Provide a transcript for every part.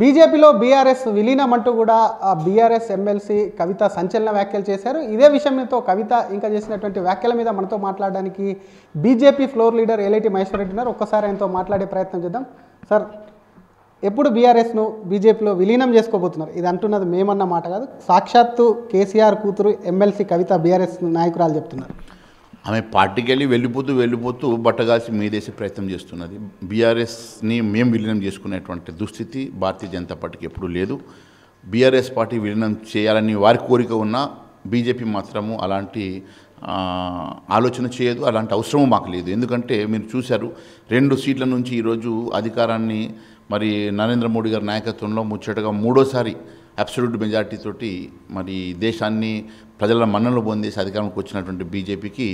బీజేపీలో బీఆర్ఎస్ విలీనం అంటూ కూడా బీఆర్ఎస్ ఎమ్మెల్సీ కవిత సంచలన వ్యాఖ్యలు చేశారు. ఇదే విషయంతో కవిత ఇంకా చేసినటువంటి వ్యాఖ్యల మీద మనతో మాట్లాడడానికి BJP floor leader Aleti Maheshwar Reddy ఉన్నారు. ఒక్కసారి ఆయనతో మాట్లాడే ప్రయత్నం చేద్దాం. సార్, ఎప్పుడు బీఆర్ఎస్ను బీజేపీలో విలీనం చేసుకోబోతున్నారు? ఇది అంటున్నది మేమన్న మాట కాదు, సాక్షాత్తు కేసీఆర్ కూతురు ఎమ్మెల్సీ కవిత బీఆర్ఎస్ నాయకురాలు చెప్తున్నారు. ఆమె పార్టీకి వెళ్ళిపోతూ బట్టగాల్సి మీదేసే ప్రయత్నం చేస్తున్నది. బీఆర్ఎస్ని మేము విలీనం చేసుకునేటువంటి దుస్థితి భారతీయ జనతా పార్టీకి ఎప్పుడూ లేదు. బీఆర్ఎస్ పార్టీ విలీనం చేయాలని వారి కోరిక ఉన్నా బీజేపీ మాత్రము అలాంటి ఆలోచన చేయదు, అలాంటి అవసరము మాకు లేదు. ఎందుకంటే మీరు చూశారు, 2 సీట్ల నుంచి ఈరోజు అధికారాన్ని మరి నరేంద్ర మోడీ గారి నాయకత్వంలో ముచ్చటగా 3వ అబ్సల్యూట్ మెజార్టీ తోటి మరి దేశాన్ని ప్రజల మన్ననలు పొందేసి అధికారంలోకి వచ్చినటువంటి బీజేపీకి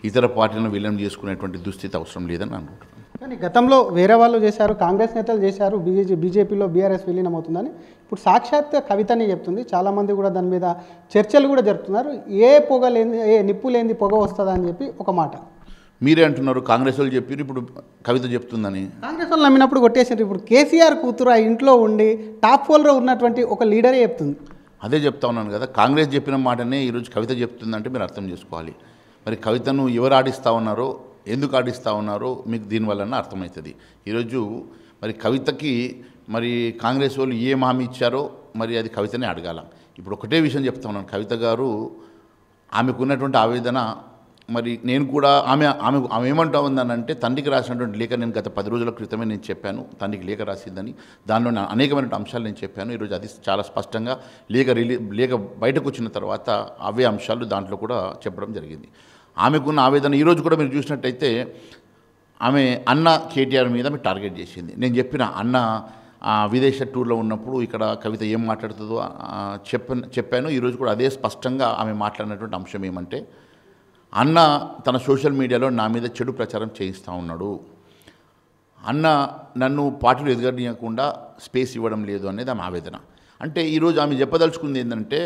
ఇతర పార్టీలను విలీనం చేసుకునేటువంటి దుస్థితి అవసరం లేదని అనుకుంటున్నాను. కానీ గతంలో వేరే వాళ్ళు చేశారు, కాంగ్రెస్ నేతలు చేశారు, బీజేపీలో బీఆర్ఎస్ విలీనం అవుతుందని. ఇప్పుడు సాక్షాత్ కవితని చెప్తుంది. చాలామంది కూడా దాని మీద చర్చలు కూడా జరుపుతున్నారు. ఏ నిప్పు లేని పొగ వస్తుందా అని చెప్పి ఒక మాట మీరే అంటున్నారు, కాంగ్రెస్ వాళ్ళు చెప్పారు, ఇప్పుడు కవిత చెప్తుందని. కాంగ్రెస్ వాళ్ళు నమ్మినప్పుడు కొట్టేసారు. ఇప్పుడు కేసీఆర్ కూతురు ఆ ఇంట్లో ఉండి టాప్ 4లో ఉన్నటువంటి ఒక లీడరే చెప్తుంది. అదే చెప్తా ఉన్నాను కదా, కాంగ్రెస్ చెప్పిన మాటనే ఈరోజు కవిత చెప్తుందంటే మీరు అర్థం చేసుకోవాలి. మరి కవితను ఎవరు ఆడిస్తూ ఉన్నారో, ఎందుకు ఆడిస్తూ ఉన్నారో మీకు దీనివల్ల అర్థమవుతుంది. ఈరోజు మరి కవితకి మరి కాంగ్రెస్ వాళ్ళు ఏం హామీ ఇచ్చారో మరి అది కవితనే అడగాల. ఇప్పుడు ఒకటే విషయం చెప్తా ఉన్నాను, కవిత గారు ఆమెకున్నటువంటి ఆవేదన మరి నేను కూడా ఆమె ఏమంటా ఉందనంటే, తండ్రికి రాసినటువంటి లేఖ నేను గత 10 రోజుల క్రితమే నేను చెప్పాను, తండ్రికి లేఖ రాసిందని. దానిలో అనేకమైన అంశాలు నేను చెప్పాను. ఈరోజు అది చాలా స్పష్టంగా లేఖ బయటకు వచ్చిన తర్వాత అవే అంశాలు దాంట్లో కూడా చెప్పడం జరిగింది. ఆమెకున్న ఆవేదన ఈరోజు కూడా మీరు చూసినట్టయితే ఆమె అన్న కేటీఆర్ మీద ఆమె టార్గెట్ చేసింది. నేను చెప్పిన అన్న విదేశ టూర్లో ఉన్నప్పుడు ఇక్కడ కవిత ఏం మాట్లాడుతుందో చెప్పాను. ఈరోజు కూడా అదే స్పష్టంగా ఆమె మాట్లాడినటువంటి అంశం ఏమంటే, అన్న తన సోషల్ మీడియాలో నా మీద చెడు ప్రచారం చేయిస్తూ ఉన్నాడు, అన్న నన్ను పార్టీలో ఎదగనీయకుండా స్పేస్ ఇవ్వడం లేదు అనేది ఆమె ఆవేదన. అంటే ఈరోజు ఆమె చెప్పదలుచుకుంది ఏంటంటే,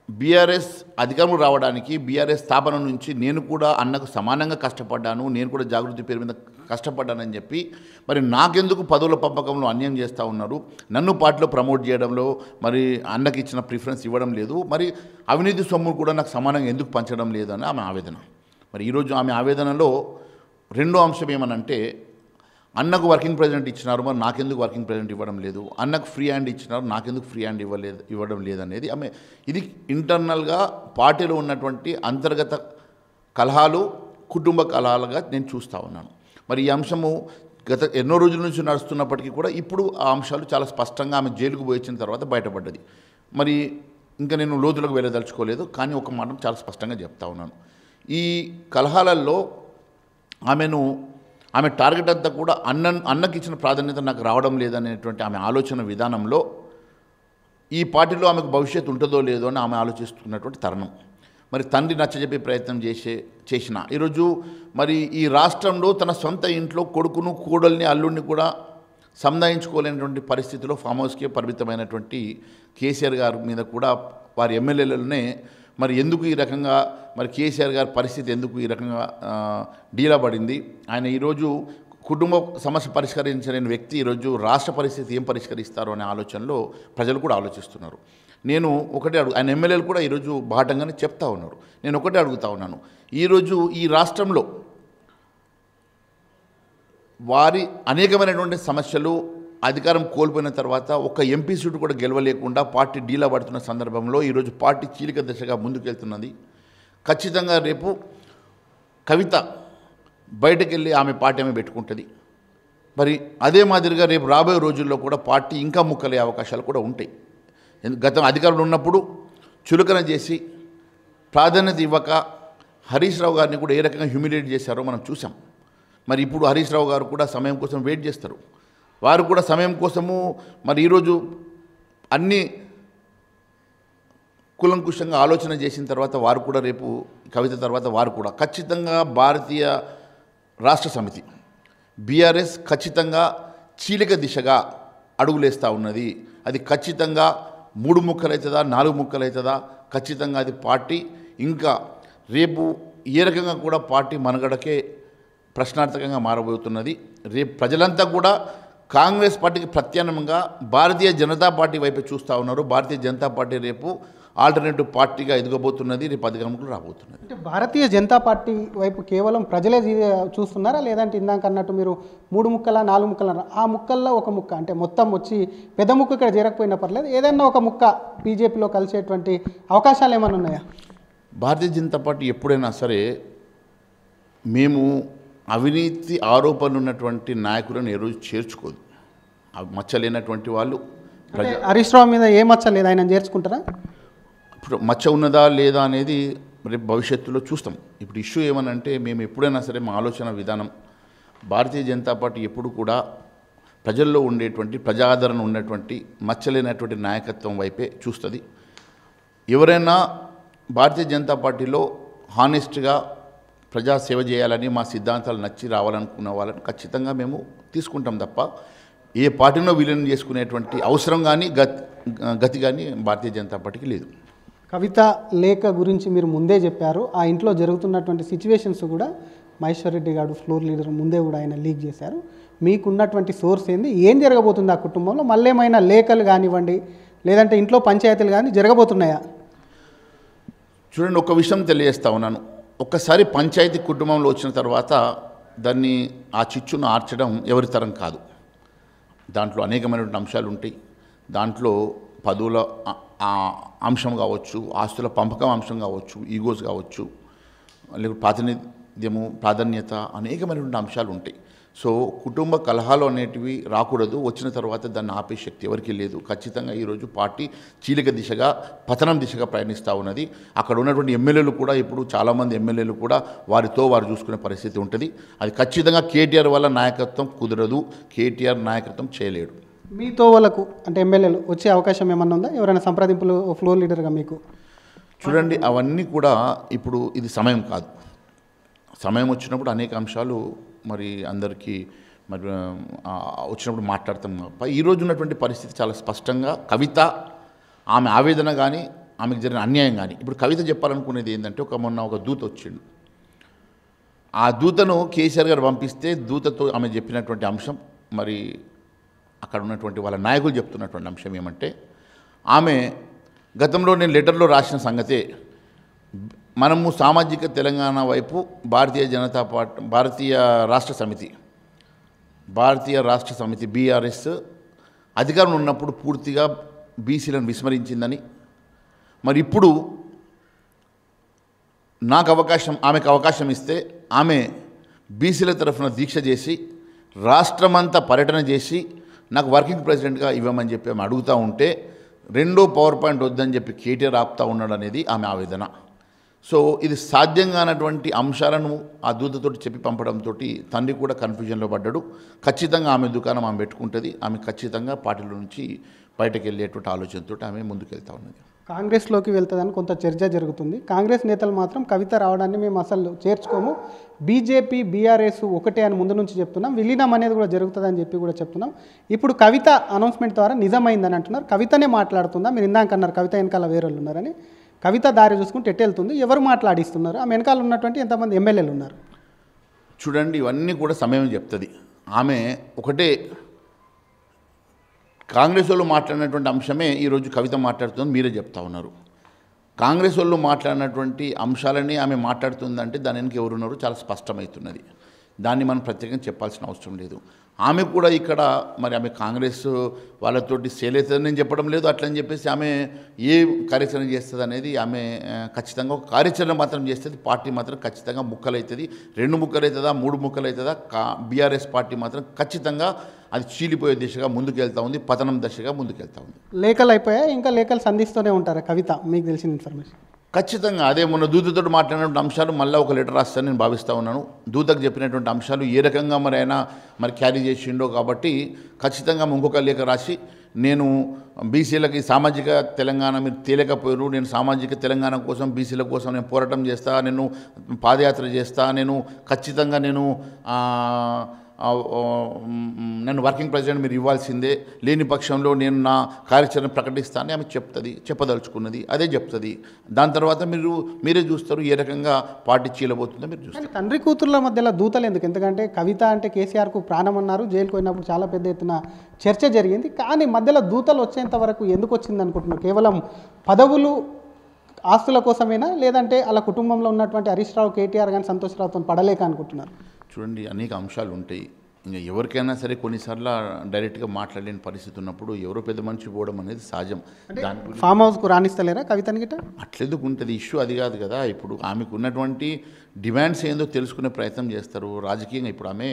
బీఆర్ఎస్ అధికారంలో రావడానికి, బీఆర్ఎస్ స్థాపన నుంచి నేను కూడా అన్నకు సమానంగా కష్టపడ్డాను, నేను కూడా జాగృతి పేరు మీద కష్టపడ్డానని చెప్పి మరి నాకెందుకు పదవుల పంపకంలో అన్యాయం చేస్తూ ఉన్నారు, నన్ను పార్టీలో ప్రమోట్ చేయడంలో మరి అన్నకి ఇచ్చిన ప్రిఫరెన్స్ ఇవ్వడం లేదు, మరి అవినీతి సొమ్ము కూడా నాకు సమానంగా ఎందుకు పంచడం లేదు అని ఆమె ఆవేదన. మరి ఈరోజు ఆమె ఆవేదనలో రెండో అంశం ఏమనంటే, అన్నకు వర్కింగ్ ప్రెసిడెంట్ ఇచ్చినారు, మరి నాకెందుకు వర్కింగ్ ప్రెసిడెంట్ ఇవ్వడం లేదు, అన్నకు ఫ్రీ హ్యాండ్ ఇచ్చినారు, నాకెందుకు ఫ్రీ హ్యాండ్ ఇవ్వడం లేదనేది ఆమె. ఇది ఇంటర్నల్గా పార్టీలో ఉన్నటువంటి అంతర్గత కలహాలు, కుటుంబ కలహాలుగా నేను చూస్తూ ఉన్నాను. మరి ఈ అంశము గత ఎన్నో రోజుల నుంచి నడుస్తున్నప్పటికీ కూడా ఇప్పుడు ఆ అంశాలు చాలా స్పష్టంగా ఆమె జైలుకు పోయించిన తర్వాత బయటపడ్డది. మరి ఇంకా నేను లోతులకు వెళ్ళదలుచుకోలేదు, కానీ ఒక మాట చాలా స్పష్టంగా చెప్తా ఉన్నాను. ఈ కలహాలలో ఆమె టార్గెట్ అంతా కూడా అన్నకి ఇచ్చిన ప్రాధాన్యత నాకు రావడం లేదనేటువంటి ఆమె ఆలోచన విధానంలో ఈ పార్టీలో ఆమెకు భవిష్యత్తు ఉంటుందో లేదో అని ఆమె ఆలోచిస్తున్నటువంటి తరుణం. మరి తండ్రి నచ్చజెప్పే ప్రయత్నం చేసిన ఈరోజు మరి ఈ రాష్ట్రంలో తన సొంత ఇంట్లో కొడుకును, కోడల్ని, అల్లుడిని కూడా సంధాయించుకోలేనటువంటి పరిస్థితిలో ఫామ్ హౌస్కే పరిమితమైనటువంటి కేసీఆర్ గారి మీద కూడా వారి ఎమ్మెల్యేలనే మరి ఎందుకు ఈ రకంగా మరి కేసీఆర్ గారి పరిస్థితి ఎందుకు ఈ రకంగా డీలా పడింది, ఆయన ఈరోజు కుటుంబ సమస్య పరిష్కరించలేని వ్యక్తి ఈరోజు రాష్ట్ర పరిస్థితి ఏం పరిష్కరిస్తారు అనే ఆలోచనలో ప్రజలు కూడా ఆలోచిస్తున్నారు. నేను ఒకటే ఆయన ఎమ్మెల్యేలు కూడా ఈరోజు బాటంగానే చెప్తా ఉన్నారు. నేను ఒకటే అడుగుతా ఉన్నాను, ఈరోజు ఈ రాష్ట్రంలో వారి అనేకమైనటువంటి సమస్యలు అధికారం కోల్పోయిన తర్వాత ఒక ఎంపీ సీటు కూడా గెలవలేకుండా పార్టీ డీలా పడుతున్న సందర్భంలో ఈరోజు పార్టీ చీలిక దశగా ముందుకెళ్తున్నది. ఖచ్చితంగా రేపు కవిత బయటకెళ్ళి ఆమె పార్టీ ఆమె పెట్టుకుంటుంది. మరి అదే మాదిరిగా రేపు రాబోయే రోజుల్లో కూడా పార్టీ ఇంకా ముక్కలే అవకాశాలు కూడా ఉంటాయి. గతం అధికారంలో ఉన్నప్పుడు చులకన చేసి ప్రాధాన్యత ఇవ్వక హరీష్ రావు గారిని కూడా ఏ రకంగా హ్యూమిలేట్ చేశారో మనం చూసాం. మరి ఇప్పుడు హరీష్ రావు గారు కూడా సమయం కోసం వెయిట్ చేస్తారు. వారు కూడా సమయం కోసము మరి ఈరోజు అన్ని కులంకుశంగా ఆలోచన చేసిన తర్వాత వారు కూడా రేపు కవిత తర్వాత వారు కూడా ఖచ్చితంగా భారతీయ రాష్ట్ర సమితి బీఆర్ఎస్ ఖచ్చితంగా చీలిక దిశగా అడుగులేస్తూ ఉన్నది. అది ఖచ్చితంగా 3 ముక్కలవుతుందా, 4 ముక్కలవుతుందా, ఖచ్చితంగా అది పార్టీ ఇంకా రేపు ఏ రకంగా కూడా పార్టీ మనుగడకే ప్రశ్నార్థకంగా మారబోతున్నది. రేపు ప్రజలంతా కూడా కాంగ్రెస్ పార్టీకి ప్రత్యామ్నాయంగా భారతీయ జనతా పార్టీ వైపు చూస్తూ ఉన్నారు. భారతీయ జనతా పార్టీ రేపు ఆల్టర్నేటివ్ పార్టీగా ఎదగబోతున్నది, రేపు అధికారంలో రాబోతున్నది. అంటే భారతీయ జనతా పార్టీ వైపు కేవలం ప్రజలే చూస్తున్నారా, లేదంటే ఇందాక అన్నట్టు మీరు 3 ముక్కల 4 ముక్కల ఆ ముక్కల్లో ఒక ముక్క అంటే మొత్తం వచ్చి పెద్ద ముక్క ఇక్కడ చేరకపోయినా పర్లేదు, ఏదైనా ఒక ముక్క బీజేపీలో కలిసేటువంటి అవకాశాలు ఏమైనా ఉన్నాయా? భారతీయ జనతా పార్టీ ఎప్పుడైనా సరే మేము అవినీతి ఆరోపణలు ఉన్నటువంటి నాయకులను ఏ రోజు చేర్చుకోదు. అవి మచ్చలేనటువంటి వాళ్ళు హరీష్ రావు మీద ఏ మచ్చ లేదు, ఆయన చేర్చుకుంటారా? ఇప్పుడు మచ్చ ఉన్నదా లేదా అనేది రేపు భవిష్యత్తులో చూస్తాం. ఇప్పుడు ఇష్యూ ఏమనంటే మేము ఎప్పుడైనా సరే మా ఆలోచన విధానం భారతీయ జనతా పార్టీ ఎప్పుడు కూడా ప్రజల్లో ఉండేటువంటి ప్రజాదరణ ఉన్నటువంటి మచ్చలేనటువంటి నాయకత్వం వైపే చూస్తుంది. ఎవరైనా భారతీయ జనతా పార్టీలో హానెస్ట్గా ప్రజాసేవ చేయాలని మా సిద్ధాంతాలు నచ్చి రావాలనుకున్న వాళ్ళని ఖచ్చితంగా మేము తీసుకుంటాం తప్ప ఏ పార్టీలో విలీనం చేసుకునేటువంటి అవసరం కానీ గతి కానీ భారతీయ జనతా పార్టీకి లేదు. కవిత లేఖ గురించి మీరు ముందే చెప్పారు. ఆ ఇంట్లో జరుగుతున్నటువంటి సిచ్యువేషన్స్ కూడా మహేశ్వర్ రెడ్డి గారు ఫ్లోర్ లీడర్ ముందే కూడా ఆయన లీక్ చేశారు. మీకున్నటువంటి సోర్స్ ఏంది, ఏం జరగబోతుంది ఆ కుటుంబంలో? మళ్ళీ ఏమైనా లేఖలు కానివ్వండి లేదంటే ఇంట్లో పంచాయతీలు కానీ జరగబోతున్నాయా? చూడండి, ఒక విషయం తెలియజేస్తా ఉన్నాను. ఒక్కసారి పంచాయతీ కుటుంబంలో వచ్చిన తర్వాత దాన్ని ఆ చిచ్చును ఆర్చడం ఎవరి తరం కాదు. దాంట్లో అనేకమైనటువంటి అంశాలు ఉంటాయి. దాంట్లో పదవుల అంశం కావచ్చు, ఆస్తుల పంపకం అంశం కావచ్చు, ఈగోస్ కావచ్చు, లేకపోతే ప్రాతినిధ్యము ప్రాధాన్యత, అనేకమైనటువంటి అంశాలు ఉంటాయి. సో కుటుంబ కలహాలు అనేటివి రాకూడదు. వచ్చిన తర్వాత దాన్ని ఆపే శక్తి ఎవరికి లేదు. ఖచ్చితంగా ఈరోజు పార్టీ చీలిక దిశగా పతనం దిశగా ప్రయాణిస్తూ ఉన్నది. అక్కడ ఉన్నటువంటి ఎమ్మెల్యేలు కూడా ఇప్పుడు చాలామంది ఎమ్మెల్యేలు కూడా వారితో వారు చూసుకునే పరిస్థితి ఉంటుంది. అది ఖచ్చితంగా కేటీఆర్ వల్ల నాయకత్వం కుదరదు, కేటీఆర్ నాయకత్వం చేయలేడు. మీతో వాళ్ళకు అంటే ఎమ్మెల్యేలు వచ్చే అవకాశం ఏమన్నా ఉందా? ఎవరైనా సంప్రదింపులు ఫ్లోర్ లీడర్గా మీకు? చూడండి, అవన్నీ కూడా ఇప్పుడు ఇది సమయం కాదు. సమయం వచ్చినప్పుడు అనేక అంశాలు మరి అందరికీ మరి వచ్చినప్పుడు మాట్లాడతాం. ఈరోజు ఉన్నటువంటి పరిస్థితి చాలా స్పష్టంగా కవిత ఆమె ఆవేదన కానీ ఆమెకు జరిగిన అన్యాయం కానీ, ఇప్పుడు కవిత చెప్పాలనుకునేది ఏంటంటే మొన్న ఒక దూత వచ్చిండు. ఆ దూతను కేసీఆర్ గారు పంపిస్తే దూతతో ఆమె చెప్పినటువంటి అంశం, మరి అక్కడ ఉన్నటువంటి వాళ్ళ నాయకులు చెప్తున్నటువంటి అంశం ఏమంటే, ఆమె గతంలో నేను లెటర్లో రాసిన సంగతే, మనము సామాజిక తెలంగాణ వైపు భారతీయ జనతా పార్టీ భారతీయ రాష్ట్ర సమితి బీఆర్ఎస్ అధికారం ఉన్నప్పుడు పూర్తిగా బీసీలను విస్మరించిందని, మరి ఇప్పుడు ఆమెకు అవకాశం ఇస్తే ఆమె బీసీల తరఫున దీక్ష చేసి రాష్ట్రమంతా పర్యటన చేసి నాకు వర్కింగ్ ప్రెసిడెంట్గా ఇవ్వమని చెప్పి ఆమె అడుగుతూ ఉంటే, రెండో పవర్ పాయింట్ వద్దని చెప్పి కేటీఆర్ ఆపుతూ ఉన్నాడు అనేది ఆమె ఆవేదన. సో ఇది సాధ్యం కానటువంటి అంశాలను ఆ దూతతో చెప్పి పంపడంతో తండ్రి కూడా కన్ఫ్యూజన్లో పడ్డాడు. ఖచ్చితంగా ఆమె దుకాణం ఆమె పెట్టుకుంటుంది. ఆమె ఖచ్చితంగా పార్టీలో నుంచి బయటకు వెళ్ళేటువంటి ఆలోచనతో ఆమె ముందుకెళ్తా ఉన్నది. కాంగ్రెస్లోకి వెళ్తుందని కొంత చర్చ జరుగుతుంది. కాంగ్రెస్ నేతలు మాత్రం కవిత రావడాన్ని మేము అసలు చేర్చుకోము, బీజేపీ బీఆర్ఎస్ ఒకటే అని ముందు నుంచి చెప్తున్నాం, విలీనం అనేది కూడా జరుగుతుందని చెప్పి కూడా చెప్తున్నాం. ఇప్పుడు కవిత అనౌన్స్మెంట్ ద్వారా నిజమైందని అంటున్నారు. కవితనే మాట్లాడుతుందా? మీరు ఇందాక అన్నారు కవిత వెనకాల వేరే వాళ్ళు ఉన్నారని. కవిత దారి చూసుకుంటే ఎట్టు వెళ్తుంది? ఎవరు మాట్లాడిస్తున్నారు? ఆమె వెనకాల ఉన్నటువంటి ఎంతమంది ఎమ్మెల్యేలు ఉన్నారు? చూడండి, ఇవన్నీ కూడా సమయం చెప్తుంది. ఆమె ఒకటే కాంగ్రెస్ వాళ్ళు మాట్లాడినటువంటి అంశమే ఈరోజు కవిత మాట్లాడుతుందని మీరే చెప్తా ఉన్నారు. కాంగ్రెస్ వాళ్ళు మాట్లాడినటువంటి అంశాలని ఆమె మాట్లాడుతుందంటే దాని వెనక ఎవరున్నారు చాలా స్పష్టమవుతున్నది. దాన్ని మనం ప్రత్యేకంగా చెప్పాల్సిన అవసరం లేదు. ఆమె కూడా ఇక్కడ మరి ఆమె కాంగ్రెస్ వాళ్ళతోటి సేల్ అవుతుందని నేను చెప్పడం లేదు. అట్లని చెప్పేసి ఆమె ఏ కార్యాచరణ చేస్తుంది అనేది ఆమె ఖచ్చితంగా ఒక కార్యాచరణ మాత్రం చేస్తుంది. పార్టీ మాత్రం ఖచ్చితంగా ముక్కలవుతుంది. 2 ముక్కలు అవుతుందా 3 ముక్కలు అవుతుందా? బీఆర్ఎస్ పార్టీ మాత్రం ఖచ్చితంగా అది చీలిపోయే దిశగా ముందుకెళ్తా ఉంది, పతనం దశగా ముందుకెళ్తా ఉంది. లేఖలు అయిపోయాయి, ఇంకా లేఖలు సంధిస్తూనే ఉంటారా కవిత? మీకు తెలిసిన ఇన్ఫర్మేషన్ ఖచ్చితంగా అదే మొన్న దూతతో మాట్లాడినటువంటి అంశాలు మళ్ళీ ఒక లెటర్ రాస్తానని నేను భావిస్తూ ఉన్నాను. దూతకు చెప్పినటువంటి అంశాలు ఏ రకంగా మరి అయినా మరి క్యారీ చేసిండో కాబట్టి ఖచ్చితంగా ఇంకొక లేఖ రాసి, నేను బీసీలకి సామాజిక తెలంగాణ మీరు తేలేకపోయారు, నేను సామాజిక తెలంగాణ కోసం బీసీల కోసం నేను పోరాటం చేస్తా, నేను పాదయాత్ర చేస్తా, నేను ఖచ్చితంగా నేను నన్ను వర్కింగ్ ప్రెసిడెంట్ మీరు ఇవ్వాల్సిందే, లేని పక్షంలో నేను నా కార్యాచరణ ప్రకటిస్తానని ఆమె చెప్పదలుచుకున్నది, అదే చెప్తుంది. దాని తర్వాత మీరే చూస్తారు ఏ రకంగా పార్టీ చీలబోతుందో మీరు చూస్తారు. తండ్రి కూతుర్ల మధ్యలో దూతలు ఎందుకు? ఎందుకంటే కవిత అంటే కేసీఆర్కు ప్రాణం అన్నారు, జైలుకు పోయినప్పుడు చాలా పెద్ద ఎత్తున చర్చ జరిగింది. కానీ మధ్యలో దూతలు వచ్చేంత వరకు ఎందుకు వచ్చింది అనుకుంటున్నారు? కేవలం పదవులు ఆస్తుల కోసమేనా, లేదంటే అలా కుటుంబంలో ఉన్నటువంటి హరీష్ రావు, కేటీఆర్ కానీ సంతోష్ రావుతో పడలేక అనుకుంటున్నారు? చూడండి, అనేక అంశాలు ఉంటాయి. ఇంకా ఎవరికైనా సరే కొన్నిసార్లు డైరెక్ట్గా మాట్లాడలేని పరిస్థితి ఉన్నప్పుడు ఎవరో పెద్ద మనిషి పోవడం అనేది సహజం. దాని గురించి ఫామ్ హౌస్కు రాణిస్తలేరా కవితని గిట్ట? అట్లెందుకు ఉంటుంది? ఇష్యూ అది కాదు కదా. ఇప్పుడు ఆమెకు ఉన్నటువంటి డిమాండ్స్ ఏందో తెలుసుకునే ప్రయత్నం చేస్తారు రాజకీయంగా. ఇప్పుడు ఆమె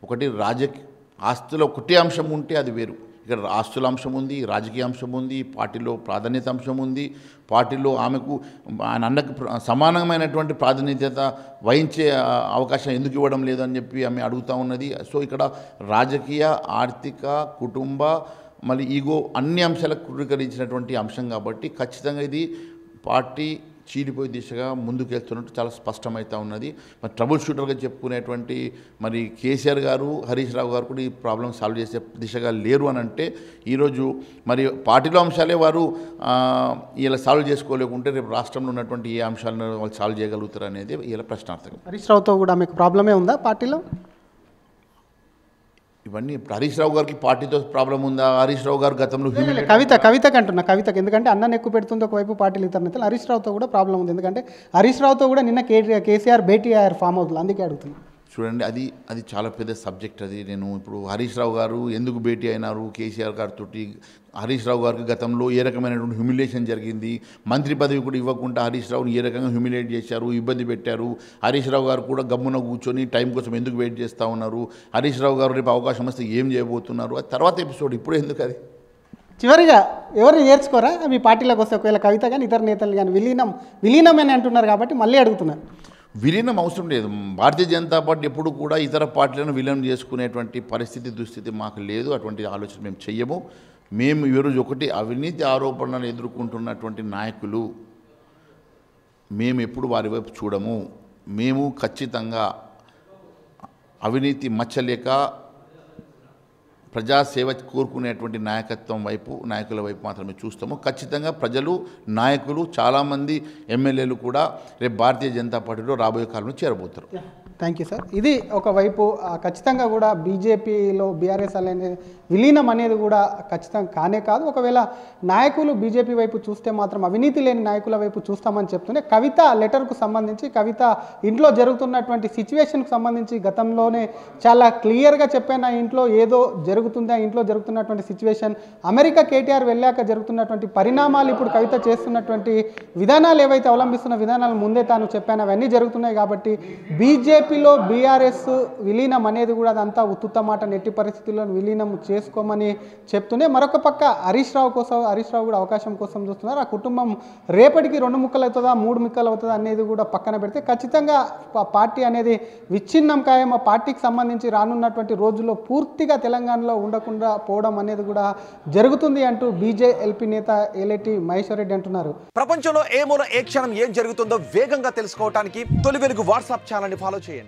ఒకటి ఆస్తులో ఒకటే అంశం ఉంటే అది వేరు. ఇక్కడ ఆస్తుల అంశం ఉంది, రాజకీయ అంశం ఉంది, పార్టీలో ప్రాధాన్యత అంశం ఉంది. పార్టీలో ఆమెకు ఆయన అన్నకు సమానమైనటువంటి ప్రాధాన్యత వహించే అవకాశం ఎందుకు ఇవ్వడం లేదు అని చెప్పి ఆమె అడుగుతూ ఉన్నది. సో ఇక్కడ రాజకీయ, ఆర్థిక, కుటుంబ, మళ్ళీ ఈగో అన్ని అంశాలకు క్రోడీకరించినటువంటి అంశం కాబట్టి ఖచ్చితంగా ఇది పార్టీ చీలిపోయే దిశగా ముందుకెళ్తున్నట్టు చాలా స్పష్టమవుతూ ఉన్నది. మరి ట్రబుల్ షూటర్గా చెప్పుకునేటువంటి మరి కేసీఆర్ గారు, హరీష్ రావు గారు కూడా ఈ ప్రాబ్లం సాల్వ్ చేసే దిశగా లేరు అని అంటే ఈరోజు మరి పార్టీలో అంశాలే వారు ఇలా సాల్వ్ చేసుకోలేకుంటే రేపు రాష్ట్రంలో ఉన్నటువంటి ఏ అంశాలను వాళ్ళు సాల్వ్ చేయగలుగుతారు అనేది ఇలా ప్రశ్నార్థకం. హరీష్ రావుతో కూడా మీకు ప్రాబ్లమే ఉందా పార్టీలో? ఇవన్నీ ఇప్పుడు హరీష్ రావు గారికి పార్టీతో ప్రాబ్లం ఉందా? హరీష్ రావు గారు గతంలో కవితకి అంటున్నా, కవితకి ఎందుకంటే అన్నను ఎక్కువ పెడుతుంది ఒకవైపు పార్టీలు ఇతర నేతలు. హరీష్ రావుతో కూడా ప్రాబ్లం ఉంది, ఎందుకంటే హరీష్ రావుతో కూడా నిన్న కేసీఆర్ భేటీ అయ్యారు ఫామ్ హౌస్లో, అందుకే అడుగుతున్నాను. చూడండి, అది చాలా పెద్ద సబ్జెక్ట్. అది నేను ఇప్పుడు హరీష్ రావు గారు ఎందుకు భేటీ అయినారు కేసీఆర్ గారితో, హరీష్ రావు గారికి గతంలో ఏ రకమైనటువంటి హ్యూమిలేషన్ జరిగింది, మంత్రి పదవి కూడా ఇవ్వకుండా హరీష్ రావుని ఏ రకంగా హ్యూమిలేట్ చేశారు, ఇబ్బంది పెట్టారు, హరీష్ రావు గారు కూడా గమ్మున కూర్చొని టైం కోసం ఎందుకు వెయిట్ చేస్తూ ఉన్నారు, హరీష్ రావు గారు రేపు అవకాశం వస్తే ఏం చేయబోతున్నారు, అది తర్వాత ఎపిసోడ్. ఇప్పుడు ఎందుకు అది? చివరిగా ఎవరు నేర్చుకోరా మీ పార్టీలోకి వస్తే? ఒకవేళ కవిత కానీ ఇతర నేతలు కానీ విలీనం అని అంటున్నారు కాబట్టి మళ్ళీ అడుగుతున్నారు. విలీనం అవసరం లేదు. భారతీయ జనతా పార్టీ ఎప్పుడు కూడా ఇతర పార్టీలను విలీనం చేసుకునేటువంటి దుస్థితి మాకు లేదు. అటువంటి ఆలోచన మేము చెయ్యము. మేము ఈరోజు ఒకటి అవినీతి ఆరోపణలను ఎదుర్కొంటున్నటువంటి నాయకులు, మేము ఎప్పుడు వారి వైపు చూడము. మేము ఖచ్చితంగా అవినీతి మచ్చలేక ప్రజాసేవ కోరుకునేటువంటి నాయకుల వైపు మాత్రమే చూస్తాము. ఖచ్చితంగా ప్రజలు, నాయకులు, చాలామంది ఎమ్మెల్యేలు కూడా రేపు భారతీయ జనతా పార్టీలో రాబోయే కాలంలో చేరబోతారు. Thank you sir. ఇది ఒకవైపు ఖచ్చితంగా కూడా బీజేపీలో బీఆర్ఎస్ అనేది విలీనం అనేది కూడా ఖచ్చితంగా కానే కాదు. ఒకవేళ నాయకులు బీజేపీ వైపు చూస్తే మాత్రం అవినీతి లేని నాయకుల వైపు చూస్తామని చెప్తూనే కవిత లెటర్కు సంబంధించి, కవిత ఇంట్లో జరుగుతున్నటువంటి సిచ్యువేషన్కు సంబంధించి గతంలోనే చాలా క్లియర్గా చెప్పాను. ఆ ఇంట్లో ఏదో జరుగుతుంది, ఆ ఇంట్లో జరుగుతున్నటువంటి సిచ్యువేషన్, అమెరికా కేటీఆర్ వెళ్ళాక జరుగుతున్నటువంటి పరిణామాలు, ఇప్పుడు కవిత చేస్తున్నటువంటి విధానాలు ఏవైతే అవలంబిస్తున్న విధానాలు ముందే తాను చెప్పాను, అవన్నీ జరుగుతున్నాయి. కాబట్టి బీజేపీలో బీఆర్ఎస్ విలీనం అనేది కూడా అదంతా ఉత్తుత్త మాట, నెట్టి పరిస్థితుల్లో విలీనం చేసుకోమని చెప్తూనే మరొక పక్క హరీష్ రావు కూడా అవకాశం కోసం చూస్తున్నారు. ఆ కుటుంబం రేపటికి 2 ముక్కలు అవుతుందా 3 ముక్కలు అవుతుందా అనేది కూడా పక్కన పెడితే ఖచ్చితంగా పార్టీ అనేది విచ్ఛిన్నం ఖాయం. ఆ పార్టీకి సంబంధించి రానున్నటువంటి రోజుల్లో పూర్తిగా తెలంగాణలో ఉండకుండా పోవడం అనేది కూడా జరుగుతుంది అంటూ బీజేఎల్పీ నేత ఏలేటి మహేశ్వర్ రెడ్డి అంటున్నారు. ప్రపంచంలో ఏ మూల ఏ క్షణం ఏం జరుగుతుందో వేగంగా తెలుసుకోవడానికి తొలి వెలుగు వాట్సాప్ ఛానల్ని ఫాలో చేయండి.